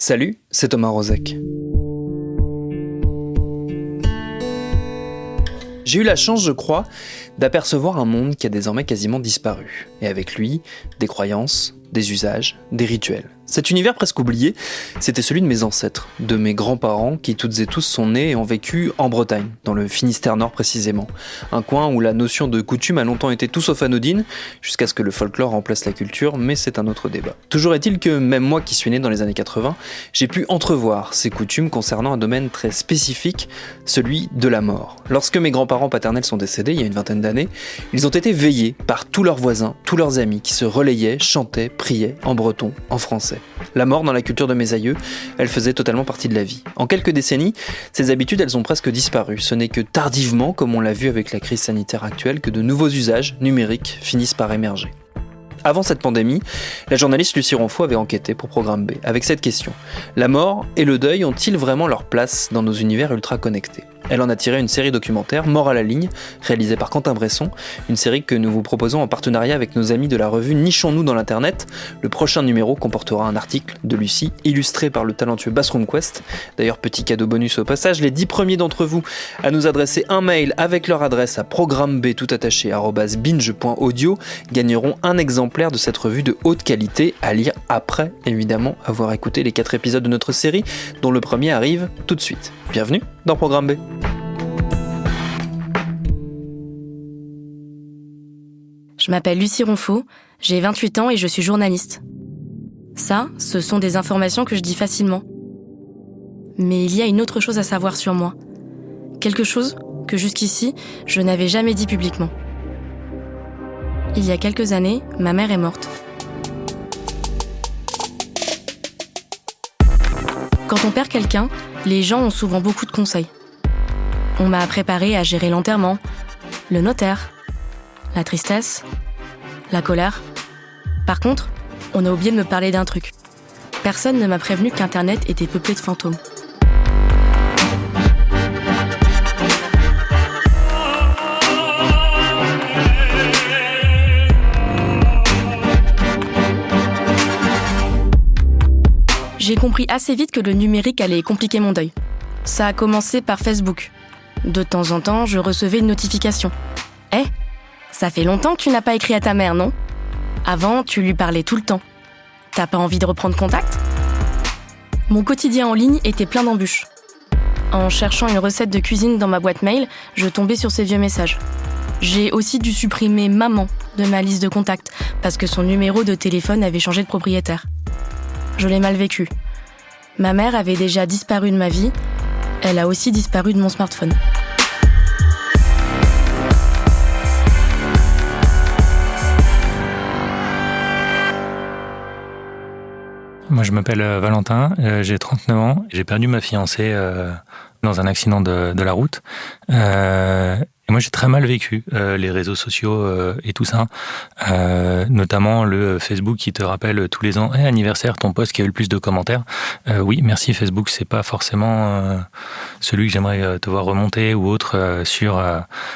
Salut, c'est Thomas Rozek. J'ai eu la chance, je crois, d'apercevoir un monde qui a désormais quasiment disparu. Et avec lui, des croyances, des usages, des rituels. Cet univers presque oublié, c'était celui de mes ancêtres, de mes grands-parents qui toutes et tous sont nés et ont vécu en Bretagne, dans le Finistère Nord précisément. Un coin où la notion de coutume a longtemps été tout sauf anodine, jusqu'à ce que le folklore remplace la culture, mais c'est un autre débat. Toujours est-il que même moi qui suis né dans les années 80, j'ai pu entrevoir ces coutumes concernant un domaine très spécifique, celui de la mort. Lorsque mes grands-parents paternels sont décédés, il y a une vingtaine d'années, ils ont été veillés par tous leurs voisins, tous leurs amis qui se relayaient, chantaient, priaient en breton, en français. La mort dans la culture de mes aïeux, elle faisait totalement partie de la vie. En quelques décennies, ces habitudes, elles ont presque disparu. Ce n'est que tardivement, comme on l'a vu avec la crise sanitaire actuelle, que de nouveaux usages numériques finissent par émerger. Avant cette pandémie, la journaliste Lucie Ronfaux avait enquêté pour Programme B, avec cette question. La mort et le deuil ont-ils vraiment leur place dans nos univers ultra connectés ? Elle en a tiré une série documentaire, Mort à la ligne, réalisée par Quentin Bresson, une série que nous vous proposons en partenariat avec nos amis de la revue Nichons-nous dans l'internet. Le prochain numéro comportera un article de Lucie, illustré par le talentueux Bassroom Quest. D'ailleurs, petit cadeau bonus au passage, les 10 premiers d'entre vous à nous adresser un mail avec leur adresse à programmeb@binge.audio gagneront un exemplaire de cette revue de haute qualité à lire après, évidemment, avoir écouté les 4 épisodes de notre série, dont le premier arrive tout de suite. Bienvenue dans Programme B. Je m'appelle Lucie Ronfaux, j'ai 28 ans et je suis journaliste. Ça, ce sont des informations que je dis facilement. Mais il y a une autre chose à savoir sur moi. Quelque chose que jusqu'ici, je n'avais jamais dit publiquement. Il y a quelques années, ma mère est morte. Quand on perd quelqu'un, les gens ont souvent beaucoup de conseils. On m'a préparé à gérer l'enterrement, le notaire, la tristesse, la colère. Par contre, on a oublié de me parler d'un truc. Personne ne m'a prévenu qu'Internet était peuplé de fantômes. J'ai compris assez vite que le numérique allait compliquer mon deuil. Ça a commencé par Facebook. De temps en temps, je recevais une notification. « Hé, ça fait longtemps que tu n'as pas écrit à ta mère, non ? Avant, tu lui parlais tout le temps. T'as pas envie de reprendre contact ?» Mon quotidien en ligne était plein d'embûches. En cherchant une recette de cuisine dans ma boîte mail, je tombais sur ces vieux messages. J'ai aussi dû supprimer maman de ma liste de contacts parce que son numéro de téléphone avait changé de propriétaire. Je l'ai mal vécu. Ma mère avait déjà disparu de ma vie. Elle a aussi disparu de mon smartphone. Moi, je m'appelle Valentin, j'ai 39 ans. J'ai perdu ma fiancée dans un accident de la route. Et moi, j'ai très mal vécu les réseaux sociaux et tout ça, notamment le Facebook qui te rappelle tous les ans anniversaire, ton post qui a eu le plus de commentaires. Oui, merci Facebook, c'est pas forcément celui que j'aimerais te voir remonter ou autre sur.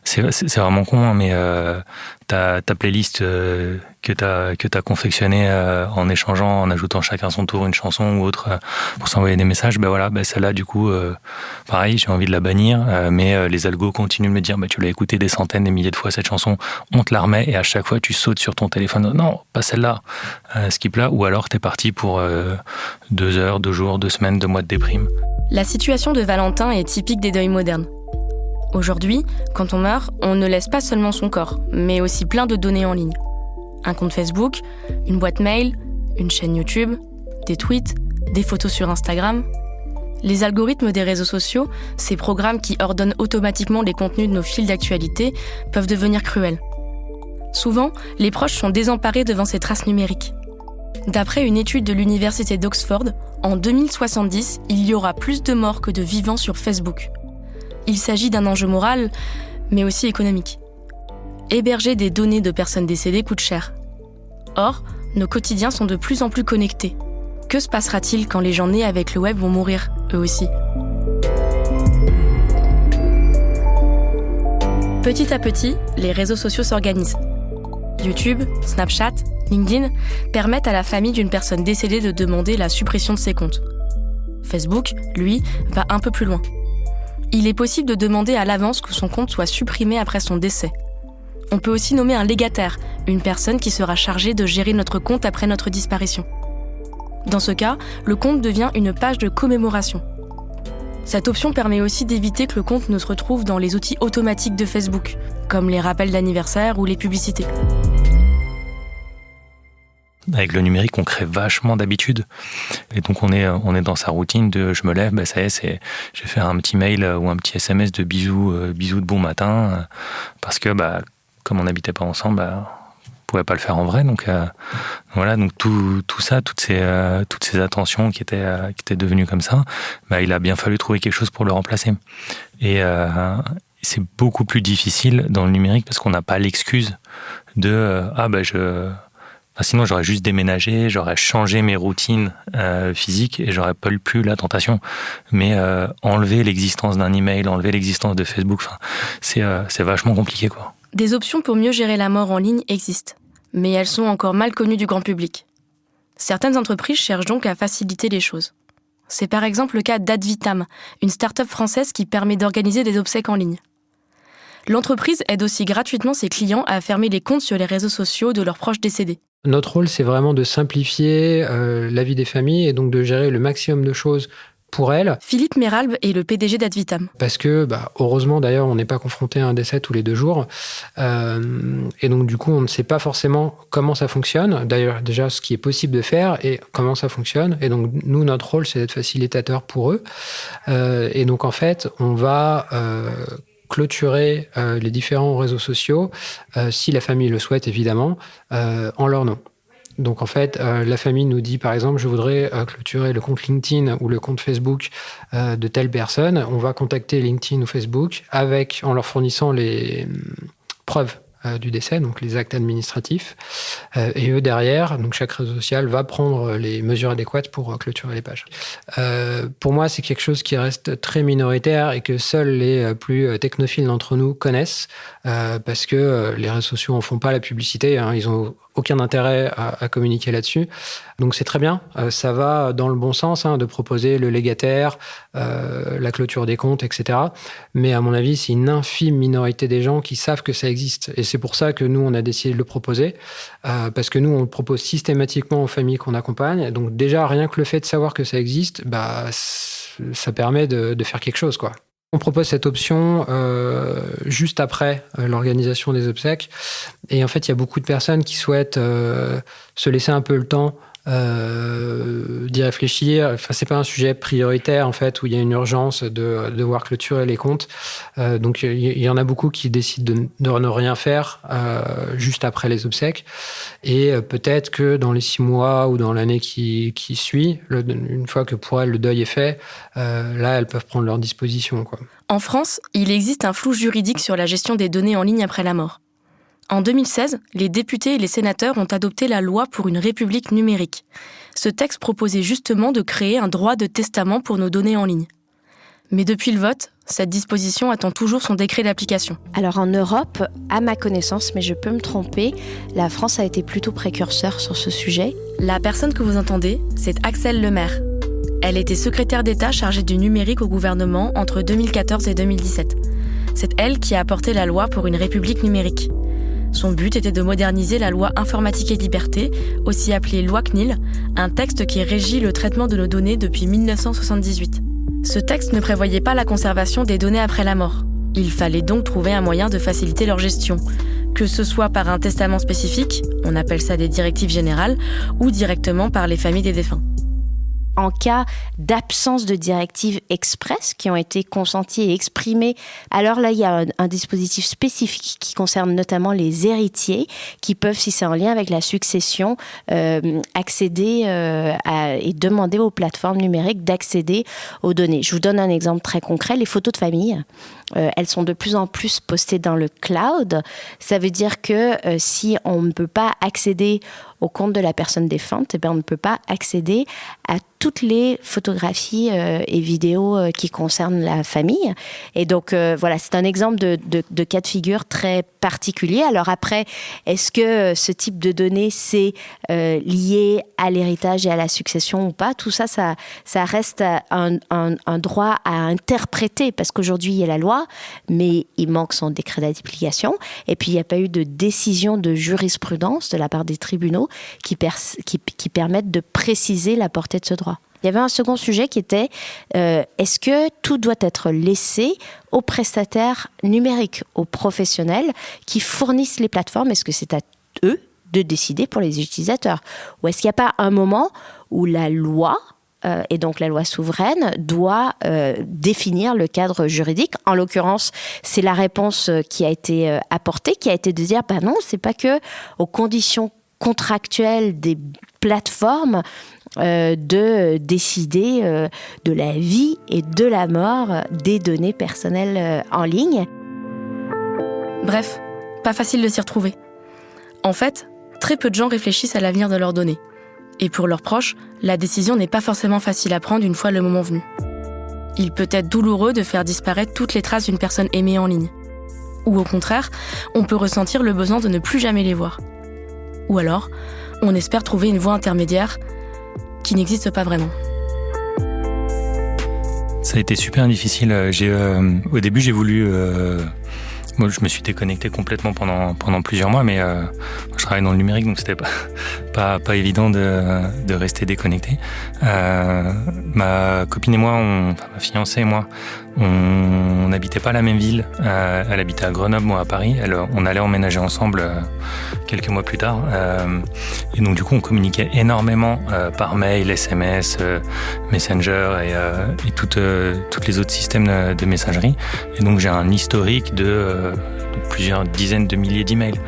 C'est vraiment con, hein, mais ta playlist que t'as confectionnée en échangeant, en ajoutant chacun son tour une chanson ou autre pour s'envoyer des messages, celle-là du coup, pareil, j'ai envie de la bannir, mais les algos continuent de me dire tu l'as écouté des centaines, des milliers de fois cette chanson, on te la remet et à chaque fois tu sautes sur ton téléphone, non, pas celle-là, skip là, ou alors t'es parti pour 2 heures, 2 jours, 2 semaines, 2 mois de déprime. La situation de Valentin est typique des deuils modernes. Aujourd'hui, quand on meurt, on ne laisse pas seulement son corps, mais aussi plein de données en ligne. Un compte Facebook, une boîte mail, une chaîne YouTube, des tweets, des photos sur Instagram. Les algorithmes des réseaux sociaux, ces programmes qui ordonnent automatiquement les contenus de nos fils d'actualité, peuvent devenir cruels. Souvent, les proches sont désemparés devant ces traces numériques. D'après une étude de l'université d'Oxford, en 2070, il y aura plus de morts que de vivants sur Facebook. Il s'agit d'un enjeu moral, mais aussi économique. Héberger des données de personnes décédées coûte cher. Or, nos quotidiens sont de plus en plus connectés. Que se passera-t-il quand les gens nés avec le web vont mourir, eux aussi ? Petit à petit, les réseaux sociaux s'organisent. YouTube, Snapchat, LinkedIn permettent à la famille d'une personne décédée de demander la suppression de ses comptes. Facebook, lui, va un peu plus loin. Il est possible de demander à l'avance que son compte soit supprimé après son décès. On peut aussi nommer un légataire, une personne qui sera chargée de gérer notre compte après notre disparition. Dans ce cas, le compte devient une page de commémoration. Cette option permet aussi d'éviter que le compte ne se retrouve dans les outils automatiques de Facebook, comme les rappels d'anniversaire ou les publicités. Avec le numérique, on crée vachement d'habitudes. Et donc, on est dans sa routine de je me lève, ça y est, je vais faire un petit mail ou un petit SMS de bisous de bon matin. Parce que, comme on n'habitait pas ensemble, on pouvait pas le faire en vrai. Donc, voilà, donc tout ça, toutes ces attentions qui étaient devenues comme ça, il a bien fallu trouver quelque chose pour le remplacer. Et c'est beaucoup plus difficile dans le numérique parce qu'on n'a pas l'excuse de sinon, j'aurais juste déménagé, j'aurais changé mes routines physiques et j'aurais pas eu plus la tentation. Mais enlever l'existence d'un email, enlever l'existence de Facebook, c'est vachement compliqué, quoi. Des options pour mieux gérer la mort en ligne existent, mais elles sont encore mal connues du grand public. Certaines entreprises cherchent donc à faciliter les choses. C'est par exemple le cas d'Advitam, une start-up française qui permet d'organiser des obsèques en ligne. L'entreprise aide aussi gratuitement ses clients à fermer les comptes sur les réseaux sociaux de leurs proches décédés. Notre rôle, c'est vraiment de simplifier la vie des familles et donc de gérer le maximum de choses pour elles. Philippe Méralbe est le PDG d'Advitam. Parce que, heureusement d'ailleurs, on n'est pas confronté à un décès tous les 2 jours. Et donc du coup, on ne sait pas forcément comment ça fonctionne. D'ailleurs, déjà, ce qui est possible de faire et comment ça fonctionne. Et donc, nous, notre rôle, c'est d'être facilitateur pour eux. Et donc, en fait, on va clôturer les différents réseaux sociaux, si la famille le souhaite évidemment, en leur nom. Donc en fait, la famille nous dit par exemple, je voudrais clôturer le compte LinkedIn ou le compte Facebook de telle personne. On va contacter LinkedIn ou Facebook en leur fournissant les preuves du décès, donc les actes administratifs. Et eux, derrière, donc chaque réseau social va prendre les mesures adéquates pour clôturer les pages. Pour moi, c'est quelque chose qui reste très minoritaire et que seuls les plus technophiles d'entre nous connaissent, parce que les réseaux sociaux en font pas la publicité, hein, ils ont aucun intérêt à communiquer là-dessus. Donc c'est très bien, ça va dans le bon sens, de proposer le légataire, la clôture des comptes, etc. Mais à mon avis, c'est une infime minorité des gens qui savent que ça existe. Et c'est pour ça que nous, on a décidé de le proposer, parce que nous, on le propose systématiquement aux familles qu'on accompagne. Donc déjà, rien que le fait de savoir que ça existe, ça permet de faire quelque chose, quoi. On propose cette option juste après l'organisation des obsèques. Et en fait, il y a beaucoup de personnes qui souhaitent se laisser un peu le temps d'y réfléchir. Enfin, c'est pas un sujet prioritaire, en fait, où il y a une urgence de devoir clôturer les comptes. Donc, il y en a beaucoup qui décident de ne rien faire juste après les obsèques. Et peut-être que dans les 6 mois ou dans l'année qui suit, une fois que pour elles, le deuil est fait, là, elles peuvent prendre leur disposition, quoi. En France, il existe un flou juridique sur la gestion des données en ligne après la mort. En 2016, les députés et les sénateurs ont adopté la loi pour une république numérique. Ce texte proposait justement de créer un droit de testament pour nos données en ligne. Mais depuis le vote, cette disposition attend toujours son décret d'application. Alors en Europe, à ma connaissance, mais je peux me tromper, la France a été plutôt précurseur sur ce sujet. La personne que vous entendez, c'est Axelle Lemaire. Elle était secrétaire d'État chargée du numérique au gouvernement entre 2014 et 2017. C'est elle qui a apporté la loi pour une république numérique. Son but était de moderniser la loi Informatique et Liberté, aussi appelée loi CNIL, un texte qui régit le traitement de nos données depuis 1978. Ce texte ne prévoyait pas la conservation des données après la mort. Il fallait donc trouver un moyen de faciliter leur gestion, que ce soit par un testament spécifique, on appelle ça des directives générales, ou directement par les familles des défunts. En cas d'absence de directives express qui ont été consenties et exprimées, alors là, il y a un dispositif spécifique qui concerne notamment les héritiers qui peuvent, si c'est en lien avec la succession, accéder et demander aux plateformes numériques d'accéder aux données. Je vous donne un exemple très concret, les photos de famille. Elles sont de plus en plus postées dans le cloud. Ça veut dire que si on ne peut pas accéder au compte de la personne défunte, on ne peut pas accéder à toutes les photographies et vidéos qui concernent la famille. Et donc, voilà, c'est un exemple de cas de figure très particulier. Alors après, est-ce que ce type de données, c'est lié à l'héritage et à la succession ou pas? Tout ça, ça reste un droit à interpréter, parce qu'aujourd'hui, il y a la loi, mais il manque son décret d'application. Et puis, il n'y a pas eu de décision de jurisprudence de la part des tribunaux qui permettent de préciser la portée de ce droit. Il y avait un second sujet qui était est-ce que tout doit être laissé aux prestataires numériques, aux professionnels qui fournissent les plateformes? Est-ce que c'est à eux de décider pour les utilisateurs? Ou est-ce qu'il n'y a pas un moment où la loi, et donc la loi souveraine, doit définir le cadre juridique? En l'occurrence, c'est la réponse qui a été apportée, qui a été de dire non, c'est pas que aux conditions contractuelles des plateformes de décider de la vie et de la mort des données personnelles en ligne. Bref, pas facile de s'y retrouver. En fait, très peu de gens réfléchissent à l'avenir de leurs données. Et pour leurs proches, la décision n'est pas forcément facile à prendre une fois le moment venu. Il peut être douloureux de faire disparaître toutes les traces d'une personne aimée en ligne. Ou au contraire, on peut ressentir le besoin de ne plus jamais les voir. Ou alors, on espère trouver une voie intermédiaire qui n'existe pas vraiment. Ça a été super difficile. Au début, j'ai voulu... Moi, je me suis déconnecté complètement pendant plusieurs mois, mais je travaille dans le numérique, donc c'était pas évident de rester déconnecté. Ma copine et moi, ma fiancée et moi, on n'habitait pas la même ville. Elle habitait à Grenoble, moi à Paris. On allait emménager ensemble quelques mois plus tard. Et donc du coup, on communiquait énormément par mail, SMS, Messenger et toutes les autres systèmes de messagerie. Et donc j'ai un historique de plusieurs dizaines de milliers d'emails.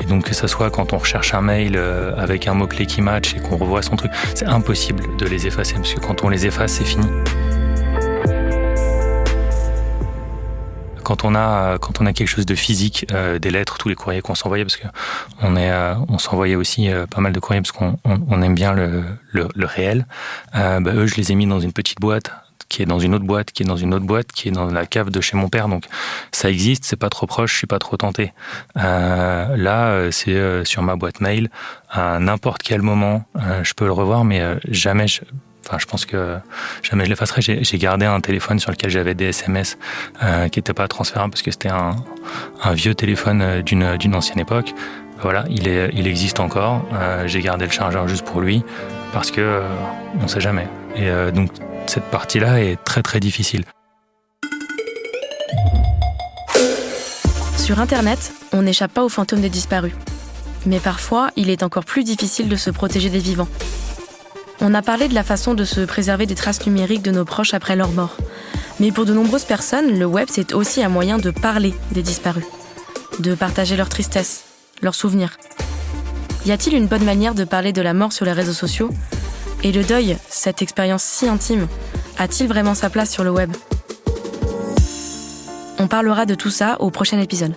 Et donc que ça soit quand on recherche un mail avec un mot-clé qui match et qu'on revoit son truc, c'est impossible de les effacer, parce que quand on les efface, c'est fini. Quand on a quelque chose de physique, des lettres, tous les courriers qu'on s'envoyait, parce que on s'envoyait aussi pas mal de courriers parce qu'on aime bien le réel. Eux, je les ai mis dans une petite boîte qui est dans une autre boîte, qui est dans une autre boîte, qui est dans la cave de chez mon père. Donc ça existe, c'est pas trop proche, je suis pas trop tenté. Là, c'est sur ma boîte mail. À n'importe quel moment, je peux le revoir, mais jamais. Je pense que jamais je l'effacerai. J'ai gardé un téléphone sur lequel j'avais des SMS qui n'étaient pas transférables parce que c'était un vieux téléphone d'une ancienne époque. Voilà, il existe encore. J'ai gardé le chargeur juste pour lui parce que on ne sait jamais. Et donc cette partie-là est très très difficile. Sur Internet, on n'échappe pas aux fantômes des disparus. Mais parfois, il est encore plus difficile de se protéger des vivants. On a parlé de la façon de se préserver des traces numériques de nos proches après leur mort. Mais pour de nombreuses personnes, le web, c'est aussi un moyen de parler des disparus, de partager leur tristesse, leurs souvenirs. Y a-t-il une bonne manière de parler de la mort sur les réseaux sociaux ? Et le deuil, cette expérience si intime, a-t-il vraiment sa place sur le web ? On parlera de tout ça au prochain épisode.